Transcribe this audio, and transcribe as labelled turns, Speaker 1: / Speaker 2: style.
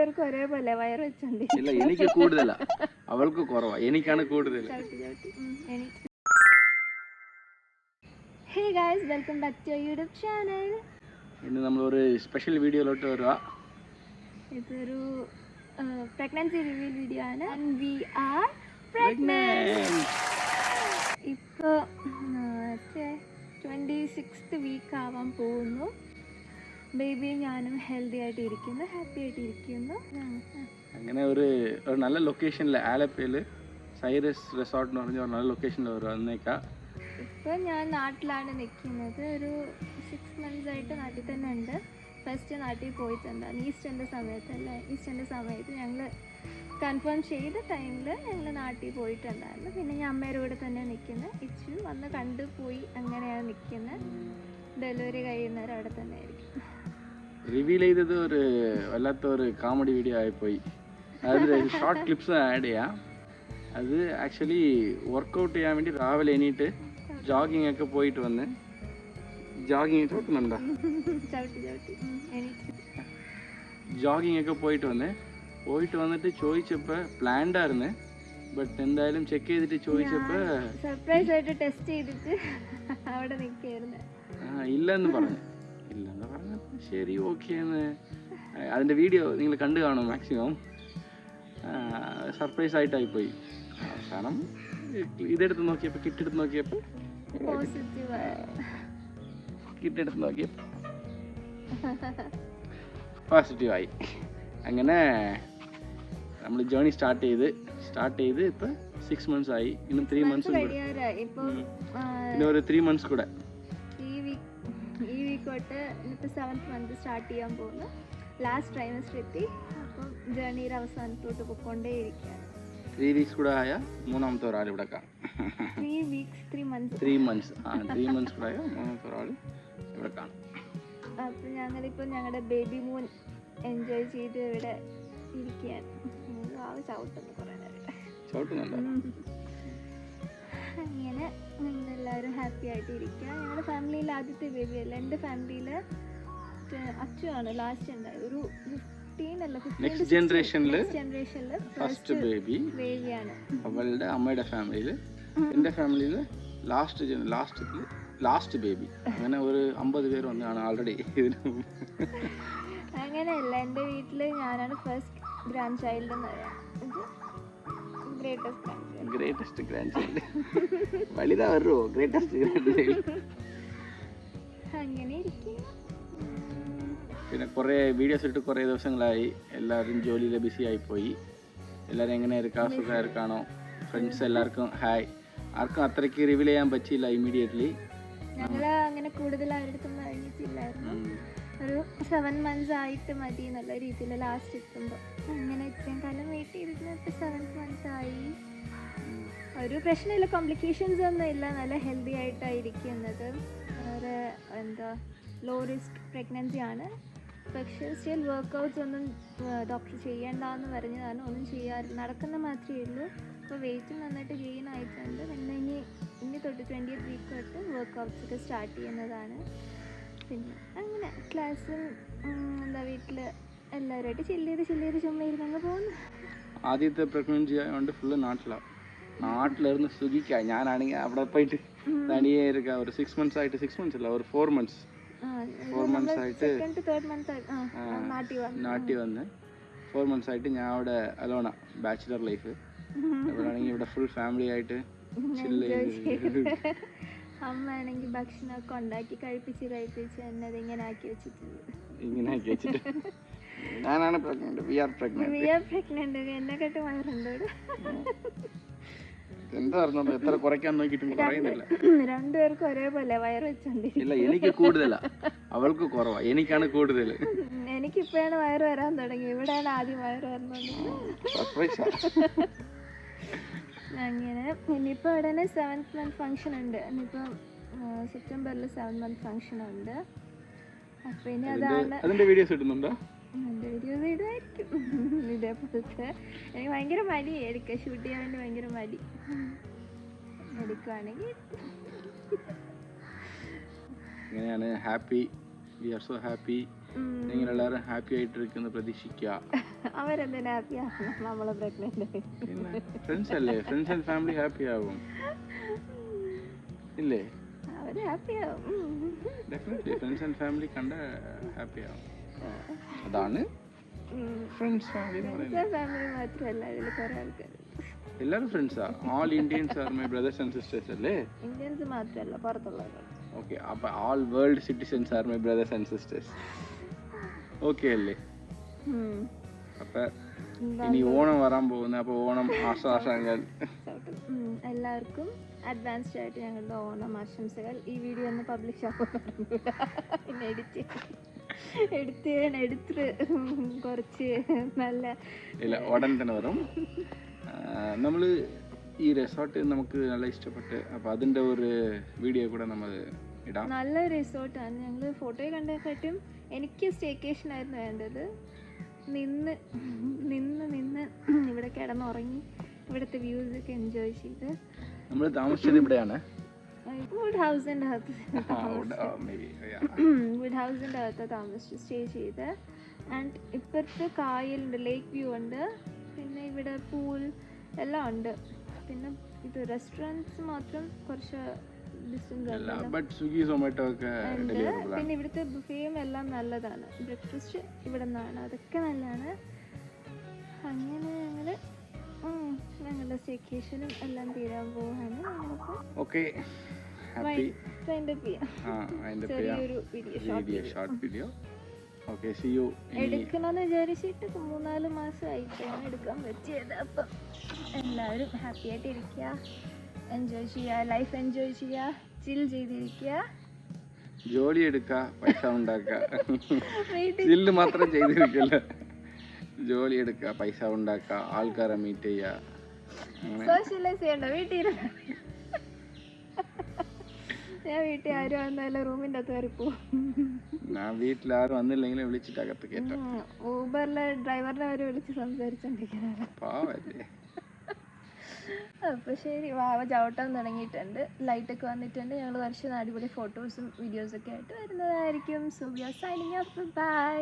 Speaker 1: രണ്ടുപേർക്കും ഒരേപോലെ വയറ് വെച്ചോണ്ട്
Speaker 2: ഇല്ല എനിക്ക് കൂടുതലാ അവൾക്ക് കുറവാ എനിക്കാണ് കൂടുതൽ
Speaker 1: hey guys welcome back to YouTube channel.
Speaker 2: ഇന്ന് നമ്മളൊരു സ്പെഷ്യൽ വീഡിയോയിലോട്ട് വരുക.
Speaker 1: ഇതൊരു പ്രഗ്നൻസി റിവ്യൂ വീഡിയോ ആണ്. We are pregnant. ഇപ്പോൾ 26th വീക്ക് ആവാൻ പോകുന്നു. ബേബിയും ഞാനും ഹെൽത്തി ആയിട്ട് ഇരിക്കുന്നു, ഹാപ്പി ആയിട്ട് ഇരിക്കുന്നു.
Speaker 2: അങ്ങനെ ഒരു നല്ല ലൊക്കേഷനിൽ ആലപ്പയിൽ സൈറസ് റിസോർട്ട് എന്ന് പറഞ്ഞ ഒരു നല്ല ലൊക്കേഷനിൽ വന്നേക്കാം.
Speaker 1: ഇപ്പോൾ ഞാൻ നാട്ടിലാണ് നിൽക്കുന്നത്. ഒരു 6 months ആയിട്ട് നാട്ടിൽ തന്നെ ഉണ്ട്. ഫസ്റ്റ് നാട്ടിൽ പോയിട്ടുണ്ടായിരുന്നു ഈസ്റ്ററിൻ്റെ സമയത്തല്ലേ. ഈസ്റ്ററിൻ്റെ സമയത്ത് ഞങ്ങൾ കൺഫേം ചെയ്ത ടൈമിൽ ഞങ്ങൾ നാട്ടിൽ പോയിട്ടുണ്ടായിരുന്നു. പിന്നെ ഞാൻ അമ്മയുടെ കൂടെ തന്നെ നിൽക്കുന്നത്. ഇച്ചു വന്ന് കണ്ടു പോയി, അങ്ങനെയാണ് നിൽക്കുന്നത്. ഡെലിവറി കഴിയുന്നവർ അവിടെ തന്നെ ആയിരിക്കും.
Speaker 2: റിവീൽ ചെയ്തത് ഒരു വല്ലാത്ത ഒരു കോമഡി വീഡിയോ ആയിപ്പോയി. അതിൽ ഷോർട്ട് ക്ലിപ്സ് ആഡ് ചെയ്യാം. അത് ആക്ച്വലി വർക്കൗട്ട് ചെയ്യാൻ വേണ്ടി രാവിലെ എണീറ്റ് ജോഗിങ് ഒക്കെ പോയിട്ട് വന്ന് ജോഗിങ് ചോട്ടുന്നുണ്ടോ ജോഗിങ് ഒക്കെ പോയിട്ട് വന്നിട്ട് ചോദിച്ചപ്പോൾ പ്ലാൻഡായിരുന്നു. ബട്ട് എന്തായാലും ചെക്ക് ചെയ്തിട്ട് ചോദിച്ചപ്പോൾ
Speaker 1: സർപ്രൈസ് ആയിട്ട് ടെസ്റ്റ് ചെയ്തിട്ട് അവിടെ നിൽക്കുകയായിരുന്നു.
Speaker 2: ഇല്ലെന്ന് പറഞ്ഞു. ശരി ഓക്കെ എന്ന് അതിൻ്റെ വീഡിയോ നിങ്ങൾ കണ്ടു കാണും മാക്സിമം. സർപ്രൈസ് ആയിട്ടായിപ്പോയി. അവസാനം ഇതെടുത്ത് നോക്കിയപ്പോൾ കിട്ടെടുത്ത് നോക്കിയപ്പോൾ പോസിറ്റീവായി. അങ്ങനെ നമ്മൾ ജേർണി സ്റ്റാർട്ട് ചെയ്ത് ഇപ്പം 6 months ആയി. ഇന്നും 3 months പിന്നെ ഒരു 3 months കൂടെ.
Speaker 1: ഈ വീക്ക് തൊട്ട് ഇന്നിപ്പോൾ 7th month സ്റ്റാർട്ട് ചെയ്യാൻ പോകുന്നു. ലാസ്റ്റ് ട്രൈമസ്റ്റർ എത്തി. അപ്പം ജേർണിയുടെ അവസാനത്തോട്ട് പോയിക്കൊണ്ടേയിരിക്കുകയാണ്.
Speaker 2: 3 weeks കൂടെ ആയ മൂന്നാമത്തെ ഒരാൾ ഇവിടെ കാണും.
Speaker 1: 3 months
Speaker 2: 3 months കൂടെ ആയ മൂന്നാമത്തെ ഒരാൾ ഇവിടെ കാണും.
Speaker 1: അപ്പം ഞങ്ങളിപ്പോൾ ഞങ്ങളുടെ ബേബി മൂൺ എൻജോയ് ചെയ്ത് ഇവിടെ ഇരിക്കുകയാണ്. ചവിട്ടുന്നു കുറേ നേരം. അങ്ങനെ ഞങ്ങളെല്ലാവരും ഹാപ്പി ആയിട്ട് ഇരിക്കുക. ഞങ്ങളുടെ ഫാമിലിയിൽ ആദ്യത്തെ ബേബി അല്ല. എൻ്റെ ഫാമിലിയിൽ അച്ചുവാണ് ലാസ്റ്റ് ഉണ്ടായത്. ഒരു 15 അല്ല 15
Speaker 2: ജനറേഷനിൽ ഫസ്റ്റ്
Speaker 1: ബേബിയാണ്
Speaker 2: അവളുടെ അമ്മയുടെ ഫാമിലിയിൽ. എൻ്റെ ഫാമിലിയിൽ ലാസ്റ്റ് ബേബി. അങ്ങനെ ഒരു 50 പേര് വന്നതാണ് ആൾറെഡി.
Speaker 1: അങ്ങനെയല്ല, എൻ്റെ വീട്ടിൽ ഞാനാണ് ഫസ്റ്റ് ഗ്രാൻഡ് ചൈൽഡ് എന്ന് പറയാം.
Speaker 2: ഗ്രേറ്റസ്റ്റ് ഗ്രാൻഡ് ചൈൽഡ് വലുതാ വരുമോ? Greatest grand child.
Speaker 1: അങ്ങനെ ഇരിക്കും.
Speaker 2: പിന്നെ കുറേ വീഡിയോസ് ഇട്ട് കുറേ ദിവസങ്ങളായി. എല്ലാവരും ജോലിയിൽ ബിസി ആയിപ്പോയി. എല്ലാവരും എങ്ങനെ സുഖമായിരിക്കാണോ? ഫ്രണ്ട്സ് എല്ലാവർക്കും ഹായ്. ആർക്കും അത്രയ്ക്ക് റിവീൽ ചെയ്യാൻ പറ്റിയില്ല ഇമ്മീഡിയറ്റ്ലി.
Speaker 1: ഞങ്ങൾ അങ്ങനെ കൂടുതൽ ആരുടെടുത്തും പറഞ്ഞിട്ടില്ലായിരുന്നു. ഒരു 7 months ആയിട്ട് മതി എന്നുള്ള രീതിയിൽ ലാസ്റ്റ് എത്തുമ്പോൾ. അങ്ങനെ ഇത്രയും കാലം വെയിറ്റ് ചെയ്തിട്ട് 7th month ആയി. ഒരു പ്രശ്നമില്ല, കോംപ്ലിക്കേഷൻസ് ഒന്നും ഇല്ല. നല്ല ഹെൽത്തി ആയിട്ടായിരിക്കുന്നത്. വേറെ ലോ റിസ്ക് പ്രഗ്നൻസി ആണ്. പക്ഷേ സ്റ്റിൽ വർക്കൗട്ട്സ് ഒന്നും ഡോക്ടർ ചെയ്യേണ്ടെന്ന് പറഞ്ഞതാണ്. ഒന്നും ചെയ്യാറില്ല, നടക്കുന്ന മാത്രമേ ഉള്ളൂ. അപ്പോൾ വെയിറ്റ് നന്നായിട്ട് ഗെയിൻ ആയിട്ടുണ്ട്. പിന്നെ ഇനി തൊട്ട് 20th week തൊട്ട് വർക്കൗട്ട്സ് ഒക്കെ സ്റ്റാർട്ട് ചെയ്യുന്നതാണ്. പിന്നെ അങ്ങനെ ക്ലാസ്സും വീട്ടിൽ എല്ലാവരുമായിട്ട് ചില്ല് ചെയ്ത് ചുമ്മാ ഇരുന്നങ്ങ് പോകുന്നു.
Speaker 2: ആദ്യത്തെ പ്രഗ്നൻസി ആയതുകൊണ്ട് ഫുള്ള് നാട്ടിലിരുന്ന് സുഖിക്കുക. ഞാനാണെങ്കിൽ അവിടെ പോയിട്ട് തനിയെ ഇരിക്കുക. ഒരു 6 months ആയിട്ട്, 6 months അല്ല, ഒരു 4 months ആയിട്ട് നാട്ടിൽ വന്ന് 4 months ആയിട്ട് ഞാൻ അവിടെ അലോണ ബാച്ചിലർ ലൈഫ്. അവിടെയാണെങ്കിൽ ഇവിടെ ഫുൾ ഫാമിലി ആയിട്ട് ചില്ല് ചെയ്ത്.
Speaker 1: അമ്മ ആണെങ്കിൽ ഭക്ഷണമൊക്കെ ഉണ്ടാക്കി കഴിപ്പിച്ച് എന്നെ ഇങ്ങനെ ആക്കി
Speaker 2: വെച്ചിട്ട് ഞാനാണ് പ്രഗ്നന്റ്. V are pregnant.
Speaker 1: എന്നെ കേട്ട് വയറുണ്ട്.
Speaker 2: എന്താ പറഞ്ഞത്? എത്ര കുറയ്ക്കാൻ നോക്കിയിട്ടും കുറയുന്നില്ല.
Speaker 1: രണ്ടുപേർക്കും ഒരേപോലെ വയറ് വെച്ചോണ്ട്.
Speaker 2: ഇല്ല എനിക്ക് കൂടുതലാ അവൾക്ക് കുറവാ. എനിക്കാണ് കൂടുതൽ.
Speaker 1: എനിക്കിപ്പോഴാണ് വയറ് വരാൻ തുടങ്ങി. ഇവിടെയാണ് ആദ്യം വയറ് വരുന്നത്. അങ്ങനെ ഇനിയിപ്പോൾ ഉടനെ 7th month ഫംഗ്ഷൻ ഉണ്ട്. ഇനിയിപ്പോൾ സെപ്റ്റംബറിൽ 7th month ഫംഗ്ഷൻ ഉണ്ട്. അപ്പോൾ ഇനി അതാണ്.
Speaker 2: അതിൻ്റെ വീഡിയോസ് ഇടുന്നുണ്ടോ?
Speaker 1: എൻ്റെ വീഡിയോസ് ഇടുമായിരിക്കും. ഇതേപോലത്തെ എനിക്ക് ഭയങ്കര മടിയായിരിക്കും. ഷൂട്ട് ചെയ്യാൻ വേണ്ടി ഭയങ്കര മടി. എടുക്കുവാണെങ്കിൽ
Speaker 2: അങ്ങനെയാണ്. Happy. We are so happy. നിങ്ങൾ എല്ലാവരും ഹാപ്പി ആയിട്ടിരിക്കുന്ന പ്രതീക്ഷിക്കുക.
Speaker 1: അവരെന്തിനാ ഹാപ്പിയാ? നമ്മളെ പ്രഗ്നന്റ്
Speaker 2: പിന്നെ ഫ്രണ്ട്സ് അല്ലേ, ഫ്രണ്ട്സ് ആൻഡ് ഫാമിലി ഹാപ്പി ആവും ഇല്ലേ?
Speaker 1: അവര് ഹാപ്പിയാവും.
Speaker 2: ഡെഫിനറ്റ്ലി ഫ്രണ്ട്സ് ആൻഡ് ഫാമിലി കണ്ട ഹാപ്പി ആവും. അതാണ് ഫ്രണ്ട്സ് ഫാമിലി എന്ന് പറയുന്നത്.
Speaker 1: ഫാമിലി മാത്രമല്ല, ഇതിൽ കുറെ ആൾക്കാർ
Speaker 2: എല്ലാവരും ഫ്രണ്ട്സാ. All Indians are my brothers and sisters അല്ലേ?
Speaker 1: ഇന്ത്യൻസ് മാത്രമല്ല, പുറത്തുള്ളവർ.
Speaker 2: ഓക്കെ, അപ്പോൾ all world citizens are my brothers and sisters. Okay അല്ലേ? അപ്പം ഇനി ഓണം വരാൻ പോകുന്നത്, അപ്പോൾ ഓണം ആശംസകൾ.
Speaker 1: എല്ലാവർക്കും അഡ്വാൻസ്ഡ് ആയിട്ട് ഞങ്ങളുടെ ഓണം ആശംസകൾ. ഈ വീഡിയോ ഒന്ന് പബ്ലിഷ് ആകുമെന്ന് പിന്നെ എടുത്ത് കുറച്ച് നല്ല
Speaker 2: ഇല്ല, ഉടൻ തന്നെ വരും. നമ്മൾ ഈ റിസോർട്ട് നമുക്ക് നല്ല ഇഷ്ടപ്പെട്ട്, അപ്പോൾ അതിൻ്റെ ഒരു വീഡിയോ കൂടെ നമ്മൾ ഇടാം.
Speaker 1: നല്ല റിസോർട്ടാണ്. ഞങ്ങൾ ഫോട്ടോയിൽ കണ്ടതിനെക്കാട്ടും എനിക്ക് സ്റ്റേക്കേഷൻ ആയിരുന്നു വേണ്ടത്. നിന്ന് നിന്ന് നിന്ന് ഇവിടെ കിടന്നുറങ്ങി ഇവിടുത്തെ വ്യൂസ് ഒക്കെ എൻജോയ് ചെയ്ത്.
Speaker 2: നമ്മൾ താമസിച്ചത് ഇവിടെയാണ്,
Speaker 1: വുഡ് ഹൗസിൻ്റെ അകത്ത് താമസിച്ച് സ്റ്റേ ചെയ്ത്. ആൻഡ് ഇപ്പോഴത്തെ കായലുണ്ട്, ലേക്ക് വ്യൂ ഉണ്ട്, പിന്നെ ഇവിടെ പൂൾ എല്ലാം ഉണ്ട്. പിന്നെ ഇത് റെസ്റ്റോറൻറ്റ്സ് മാത്രം കുറച്ച് ഡിസ്റ്റൻസ് ഉണ്ട്. പിന്നെ ഇവിടുത്തെ ബുഫേയും എല്ലാം നല്ലതാണ്. ബ്രേക്ക്ഫാസ്റ്റ് ഇവിടെ നിന്നാണ്, അതൊക്കെ നല്ലതാണ്. അങ്ങനെ ഞങ്ങളുടെ സ്റ്റേക്കേഷനും എല്ലാം തീരാൻ പോവാണ്. ചെറിയൊരു വീഡിയോ എടുക്കണമെന്ന് വിചാരിച്ചിട്ട് 3-4 മാസമായിട്ടാണ് എടുക്കാൻ പറ്റിയത്. അപ്പം എല്ലാവരും ഹാപ്പി ആയിട്ട് ഇരിക്കുക, എൻജോയ് ചെയ്യുക, ലൈഫ് എൻജോയ് ചെയ്യുക, ചിൽ ചെയ്തിരിക്കുക,
Speaker 2: ജോലി എടുക്കുക, പൈസ ഉണ്ടാക്കുക. ചില്ല് മാത്രം ചെയ്തിരിക്കില്ല, ജോലി എടുക്കുക, പൈസ ഉണ്ടാക്കുക, ആൾക്കാരെ മീറ്റ് ചെയ്യുക,
Speaker 1: സോഷ്യലൈസ് ചെയ്യണ്ട. ഞാൻ വീട്ടിൽ ആരും വന്നല്ല, റൂമിൻ്റെ അകത്ത് കയറി പോകും.
Speaker 2: ഞാൻ വീട്ടിലാരും വന്നില്ലെങ്കിലും വിളിച്ചിട്ട് അകത്ത് കേട്ടോ.
Speaker 1: ഊബറിലെ ഡ്രൈവറിനെ അവര് വിളിച്ച് സംസാരിച്ചോണ്ടിരിക്കാനാണ്. അപ്പൊ ശരി, വാവ ചവിട്ടാൻ തുടങ്ങിയിട്ടുണ്ട്, ലൈറ്റൊക്കെ വന്നിട്ടുണ്ട്. ഞങ്ങൾ കുറച്ച് അടിപൊളി ഫോട്ടോസും വീഡിയോസൊക്കെ ആയിട്ട് വരുന്നതായിരിക്കും. So we are signing off. By.